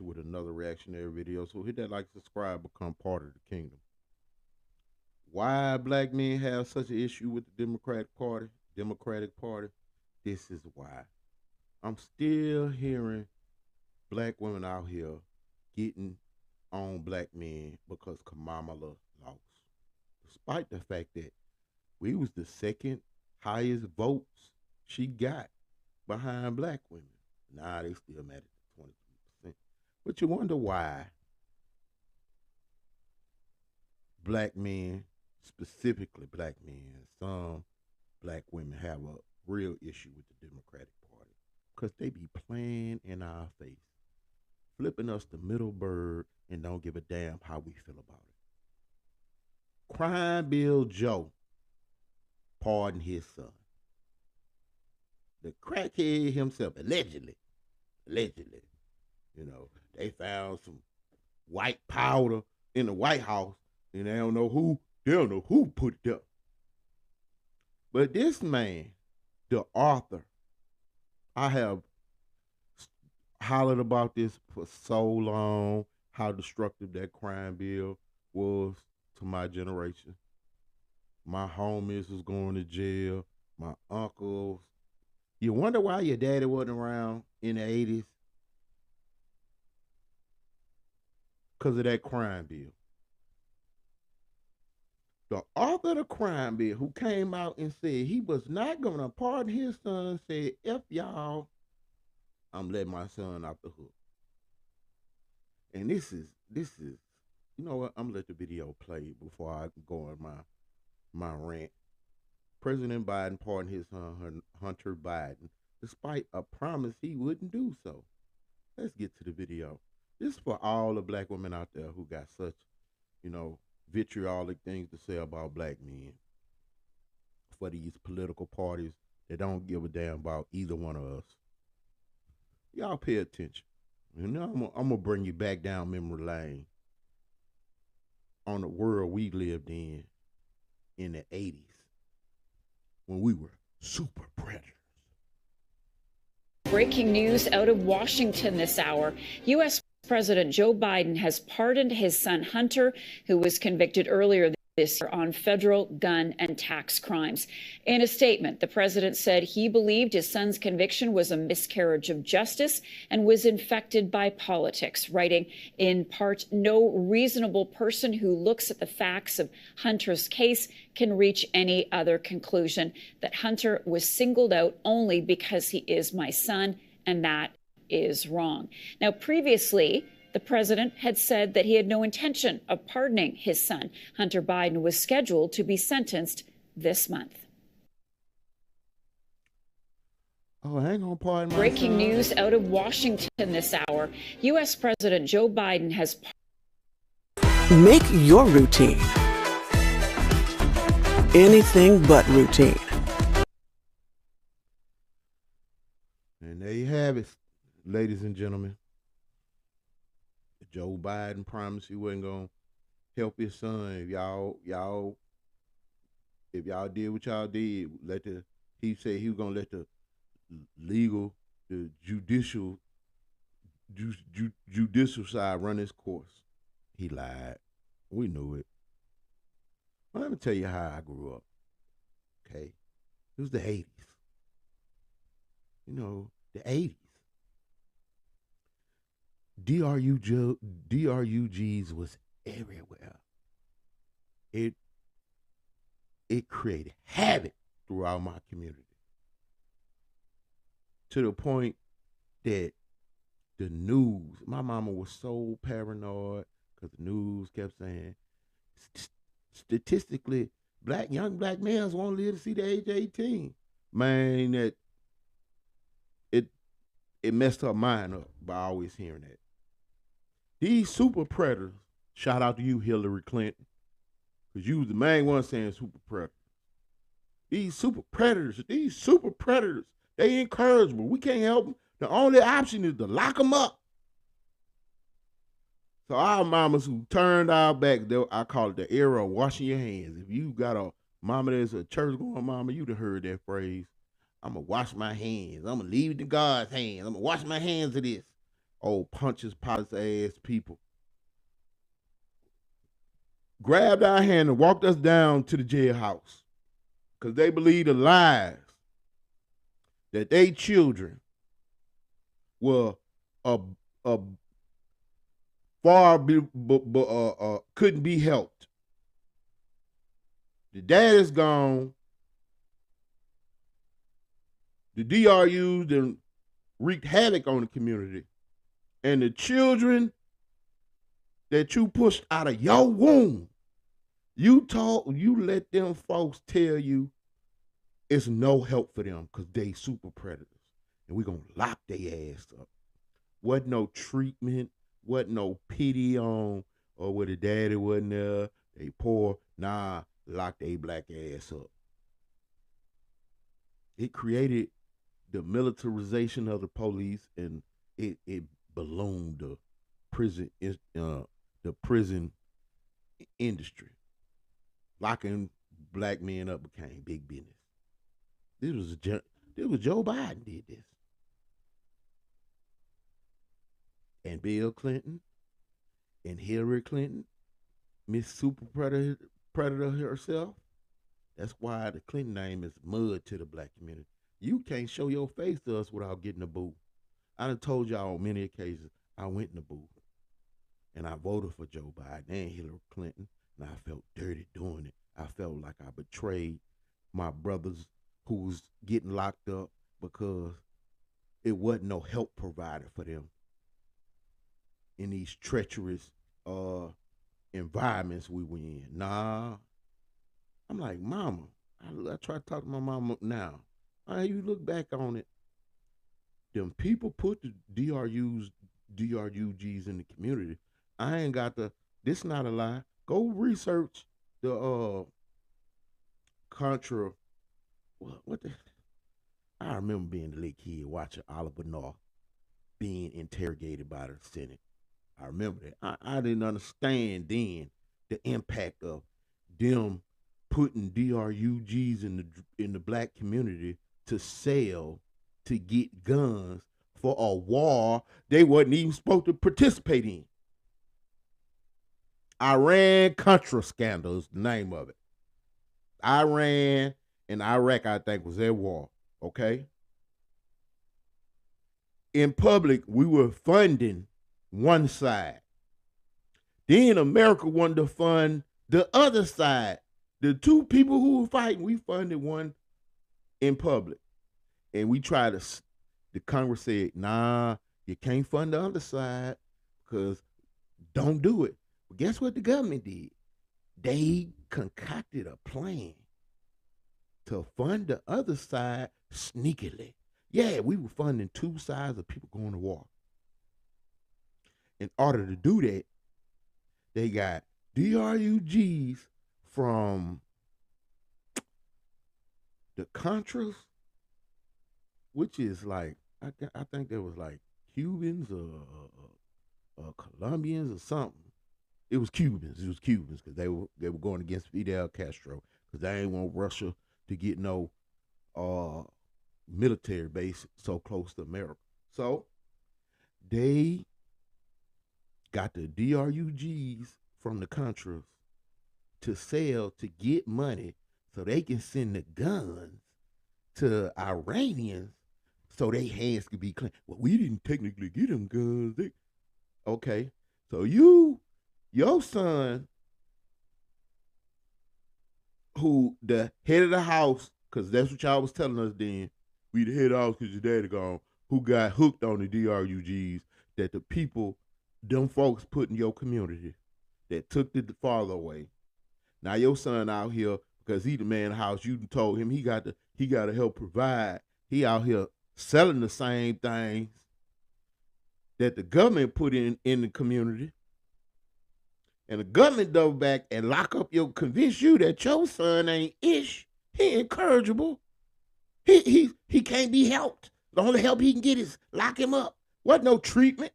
you with another reactionary video. So hit that like, subscribe, become part of the kingdom. Why black men have such an issue with the Democratic Party? Democratic Party. This is why. I'm still hearing black women out here getting on black men because Kamala lost, despite the fact that we was the second highest votes she got behind black women. Nah, they still mad at the 23%. But you wonder why black men, specifically black men, some black women have a real issue with the Democratic Party because they be playing in our face, flipping us the middle bird, and don't give a damn how we feel about it. Crime Bill Joe pardoned his son. The crackhead himself, allegedly, they found some white powder in the White House, and they don't know who put it up. But this man, the author, I have hollered about this for so long, how destructive that crime bill was to my generation. My homies was going to jail, my uncles. You wonder why your daddy wasn't around in the 80s? Because of that crime bill. The author of the crime bill, who came out and said he was not going to pardon his son, said, F y'all, I'm letting my son off the hook. And this is, you know what? I'm going to let the video play before I go on my rant. President Biden pardoned his son, Hunter Biden, despite a promise he wouldn't do so. Let's get to the video. This is for all the black women out there who got such, vitriolic things to say about black men. For these political parties that don't give a damn about either one of us. Y'all pay attention. I'm going to bring you back down memory lane on the world we lived in the 80s when we were super predators. Breaking news out of Washington this hour. U.S. President Joe Biden has pardoned his son Hunter, who was convicted earlier this year on federal gun and tax crimes. In a statement, the president said he believed his son's conviction was a miscarriage of justice and was infected by politics, writing in part, "No reasonable person who looks at the facts of Hunter's case can reach any other conclusion, that Hunter was singled out only because he is my son, and that is wrong." Now, previously, the president had said that he had no intention of pardoning his son. Hunter Biden was scheduled to be sentenced this month. Oh, I ain't gonna pardon my Breaking son. news out of Washington this hour. U.S. President Joe Biden has... Make your routine anything but routine. And there you have it, ladies and gentlemen. Joe Biden promised he wasn't gonna help his son. If y'all did what y'all did, he said he was gonna let the judicial side run its course. He lied. We knew it. Well, let me tell you how I grew up. Okay, it was the 80s. The 80s. DRUGs was everywhere. It created havoc throughout my community, to the point that the news, my mama was so paranoid because the news kept saying, statistically, young black males won't live to see the age of 18. Man, that it messed her mind up by always hearing that. These super predators, shout out to you, Hillary Clinton, because you was the main one saying super predators. These super predators, they incorrigible. We can't help them. The only option is to lock them up. So our mamas who turned our back, I call it the era of washing your hands. If you got a mama that's a church-going mama, you'd have heard that phrase. I'm going to wash my hands. I'm going to leave it in God's hands. I'm going to wash my hands of this. Old punches, pots ass people. Grabbed our hand and walked us down to the jailhouse. Because they believe the lies that they children were a couldn't be helped. The dad is gone. The DRUs then wreaked havoc on the community. And the children that you pushed out of your womb, you let them folks tell you it's no help for them because they super predators. And we're going to lock their ass up. Wasn't no treatment, wasn't no pity on, or where the daddy wasn't there, they poor. Nah, lock their black ass up. It created the militarization of the police, and it ballooned the prison industry. Locking black men up became big business. This was Joe Biden did this. And Bill Clinton and Hillary Clinton, Miss Super Predator herself. That's why the Clinton name is mud to the black community. You can't show your face to us without getting a boo. I done told y'all on many occasions I went in the booth and I voted for Joe Biden and Hillary Clinton, and I felt dirty doing it. I felt like I betrayed my brothers who was getting locked up because it wasn't no help provided for them in these treacherous environments we were in. Nah. I'm like, mama. I try to talk to my mama now. You look back on it, them people put the DRUGs in the community. I ain't got this not a lie. Go research the Contra. What the? I remember being a little kid watching Oliver North being interrogated by the Senate. I remember that. I didn't understand then the impact of them putting DRUGs in the black community to sell, to get guns for a war they wasn't even supposed to participate in. Iran-Contra scandal is the name of it. Iran and Iraq, I think, was their war, okay? In public, we were funding one side. Then America wanted to fund the other side. The two people who were fighting, we funded one in public. And we tried to, the Congress said, nah, you can't fund the other side because don't do it. But guess what the government did? They concocted a plan to fund the other side sneakily. Yeah, we were funding two sides of people going to war. In order to do that, they got DRUGs from the Contras, which is like, I think there was like Cubans or Colombians or something. It was Cubans because they were going against Fidel Castro because they ain't want Russia to get no military base so close to America. So they got the DRUGs from the Contras to sell to get money so they can send the guns to Iranians so their hands could be clean. Well, we didn't technically get them guns. Okay, so your son, who the head of the house, because that's what y'all was telling us then, we the head of the house because your daddy gone, who got hooked on the DRUGs, that the people, them folks put in your community that took the father away. Now your son out here, because he the man in the house, you told him he got to help provide. He out here selling the same things that the government put in the community. And the government double back and lock up convince you that your son ain't ish. He incorrigible. He can't be helped. The only help he can get is lock him up. Wasn't no treatment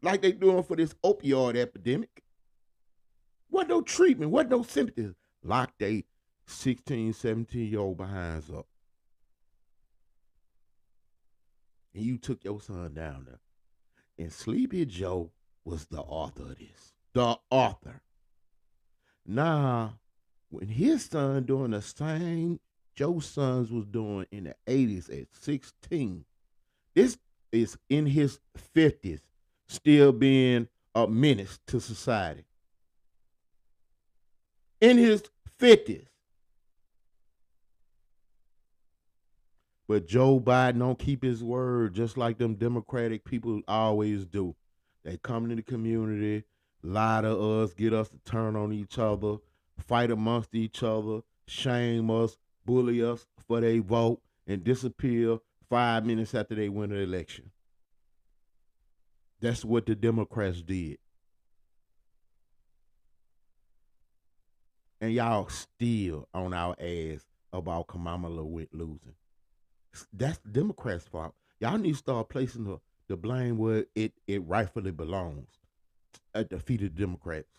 like they doing for this opioid epidemic. Wasn't no treatment. Wasn't no symptoms. Lock they 16, 17-year-old behinds up. And you took your son down there. And Sleepy Joe was the author of this. The author. Now, when his son doing the same Joe's sons was doing in the 80s at 16, this is in his 50s, still being a menace to society. In his 50s. But Joe Biden don't keep his word, just like them Democratic people always do. They come to the community, lie to us, get us to turn on each other, fight amongst each other, shame us, bully us for their vote, and disappear 5 minutes after they win the election. That's what the Democrats did. And y'all still on our ass about Kamala LeWitt losing. That's the Democrats' fault. Y'all need to start placing the blame where it rightfully belongs, at the feet of the Democrats.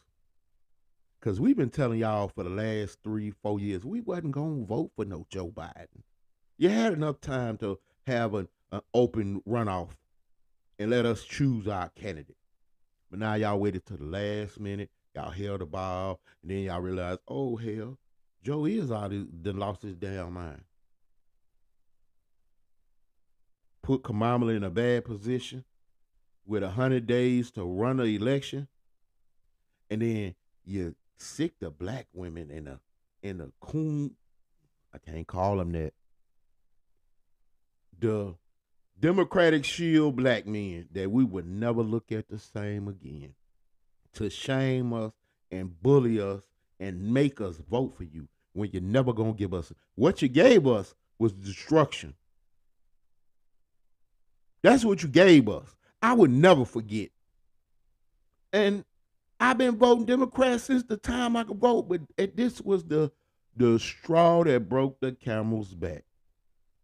Because we've been telling y'all for the last 3-4 years, we wasn't going to vote for no Joe Biden. You had enough time to have an open runoff and let us choose our candidate. But now y'all waited to the last minute. Y'all held the ball, and then y'all realized, oh, hell, Joe is out done lost his damn mind. Put Kamala in a bad position with 100 days to run an election, and then you sick the black women in the coon. I can't call them that. The Democratic shield black men that we would never look at the same again, to shame us and bully us and make us vote for you when you're never gonna give us what you gave us was destruction. That's what you gave us. I would never forget. And I've been voting Democrat since the time I could vote, but this was the straw that broke the camel's back.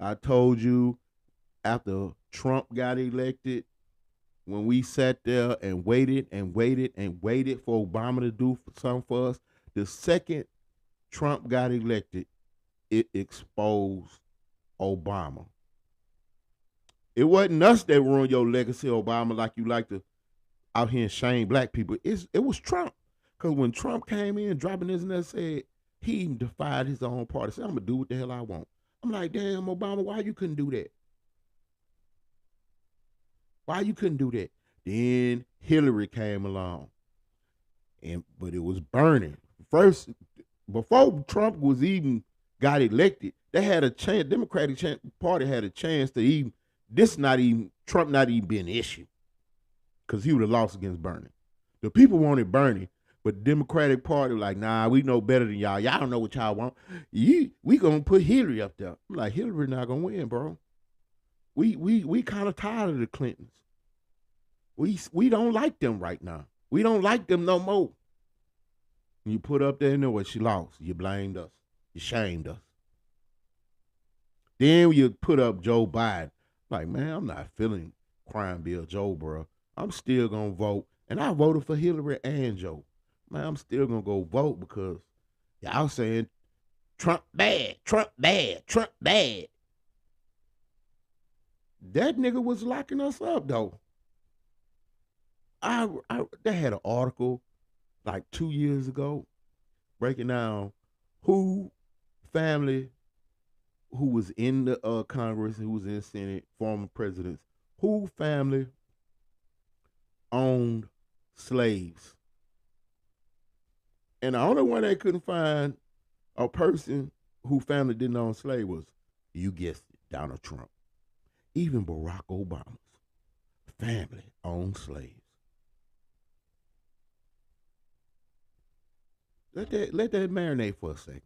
I told you after Trump got elected, when we sat there and waited and waited and waited for Obama to do something for us, the second Trump got elected, it exposed Obama. It wasn't us that ruined your legacy, Obama, like you like to out here and shame black people. It was Trump. Because when Trump came in, dropping his and said, he even defied his own party. Said, I'm going to do what the hell I want. I'm like, damn, Obama, why you couldn't do that? Why you couldn't do that? Then Hillary came along. But it was burning. First, before Trump was even got elected, they had a chance, Democratic Party had a chance to even, Trump not even be an issue. Because he would have lost against Bernie. The people wanted Bernie, but the Democratic Party was like, nah, we know better than y'all. Y'all don't know what y'all want. We going to put Hillary up there. I'm like, Hillary not going to win, bro. We kind of tired of the Clintons. We don't like them right now. We don't like them no more. You put up there and know what she lost. You blamed us. You shamed us. Then you put up Joe Biden. Like, man, I'm not feeling crime bill Joe, bro. I'm still going to vote. And I voted for Hillary and Joe. Man, I'm still going to go vote because y'all saying Trump bad, Trump bad, Trump bad. That nigga was locking us up, though. They had an article like 2 years ago breaking down who family who was in the Congress, who was in the Senate, former presidents, who family owned slaves. And the only one they couldn't find a person whose family didn't own slaves was, you guessed it, Donald Trump. Even Barack Obama's family owned slaves. Let that marinate for a second.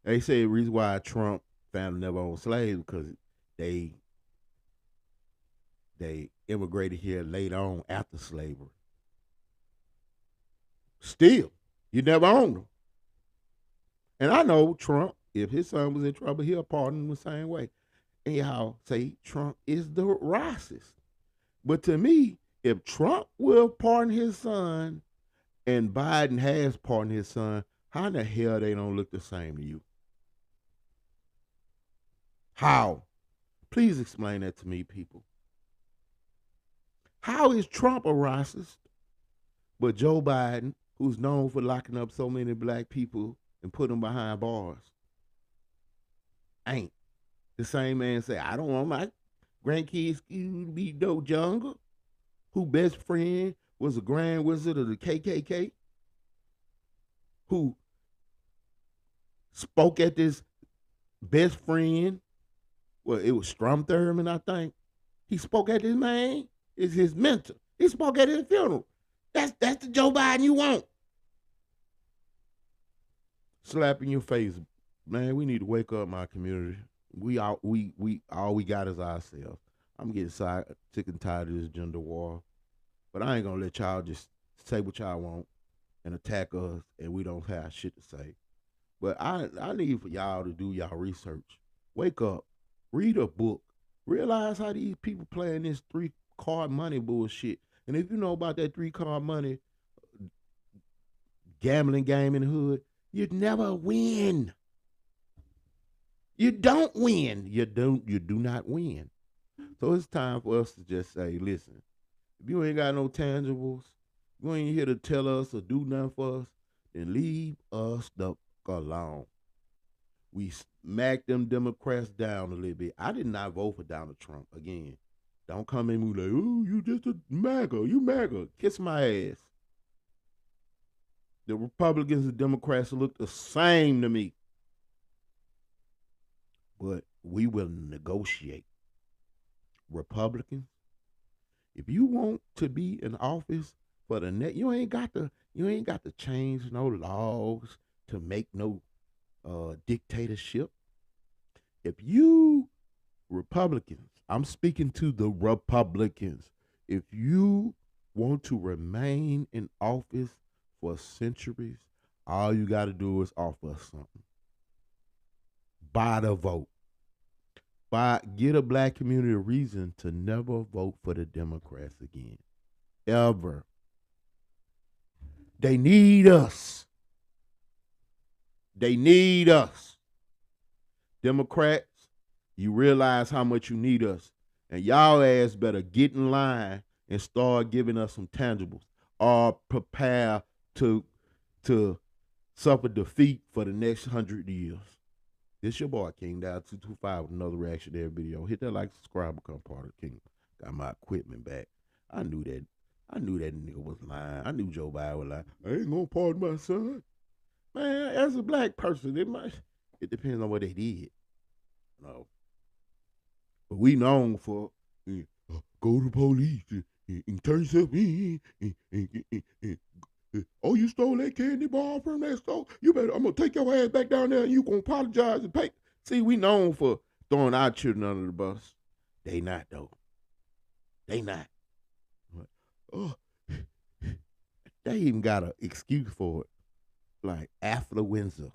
They say the reason why Trump family never owned slaves because they immigrated here later on after slavery. Still, you never owned them. And I know Trump, if his son was in trouble, he'll pardon him the same way. And y'all say Trump is the racist. But to me, if Trump will pardon his son and Biden has pardoned his son, how in the hell they don't look the same to you? How? Please explain that to me, people. How is Trump a racist, but Joe Biden, who's known for locking up so many black people and putting them behind bars, ain't? The same man say, I don't want my grandkids to be no jungle. Who best friend was a grand wizard of the KKK? Who spoke at this best friend? Well, it was Strom Thurmond, I think. He spoke at this man. It's his mentor. He spoke at his funeral. That's the Joe Biden you want. Slap in your face. Man, we need to wake up my community. We all we got is ourselves. I'm getting sick and tired of this gender war. But I ain't gonna let y'all just say what y'all want and attack us and we don't have shit to say. But I need for y'all to do y'all research. Wake up. Read a book. Realize how these people playing this 3-card money bullshit. And if you know about that 3-card money gambling game in the hood, you'd never win. You don't win. You do not win. So it's time for us to just say, listen, if you ain't got no tangibles, you ain't here to tell us or do nothing for us, then leave us the fuck alone. We smacked them Democrats down a little bit. I did not vote for Donald Trump again. Don't come in and be like, oh, you just a MAGA. You MAGA. Kiss my ass. The Republicans and Democrats look the same to me. But we will negotiate. Republicans, if you want to be in office for the next, you ain't got to change no laws to make no dictatorship. If you Republicans, I'm speaking to the Republicans, if you want to remain in office for centuries, all you got to do is offer us something. Buy the vote. Get a black community a reason to never vote for the Democrats again. Ever. They need us. They need us. Democrats, you realize how much you need us. And y'all ass better get in line and start giving us some tangibles or prepare to suffer defeat for the next 100 years. This your boy, King Dow 225 with another reactionary video. Hit that like, subscribe, become part of the kingdom. Got my equipment back. I knew that nigga was lying. I knew Joe Biden was lying. I ain't gonna pardon my son. Man, as a black person, it depends on what they did. No. But we known for go to the police and turn yourself in. Oh, you stole that candy bar from that store? I'm gonna take your ass back down there and you gonna apologize and pay. See, we known for throwing our children under the bus. They not though. They not. Oh, they even got an excuse for it. Like affluenza.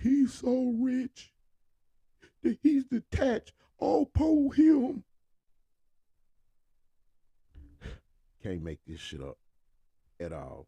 He's so rich that he's detached. Oh, poor him. Can't make this shit up at all.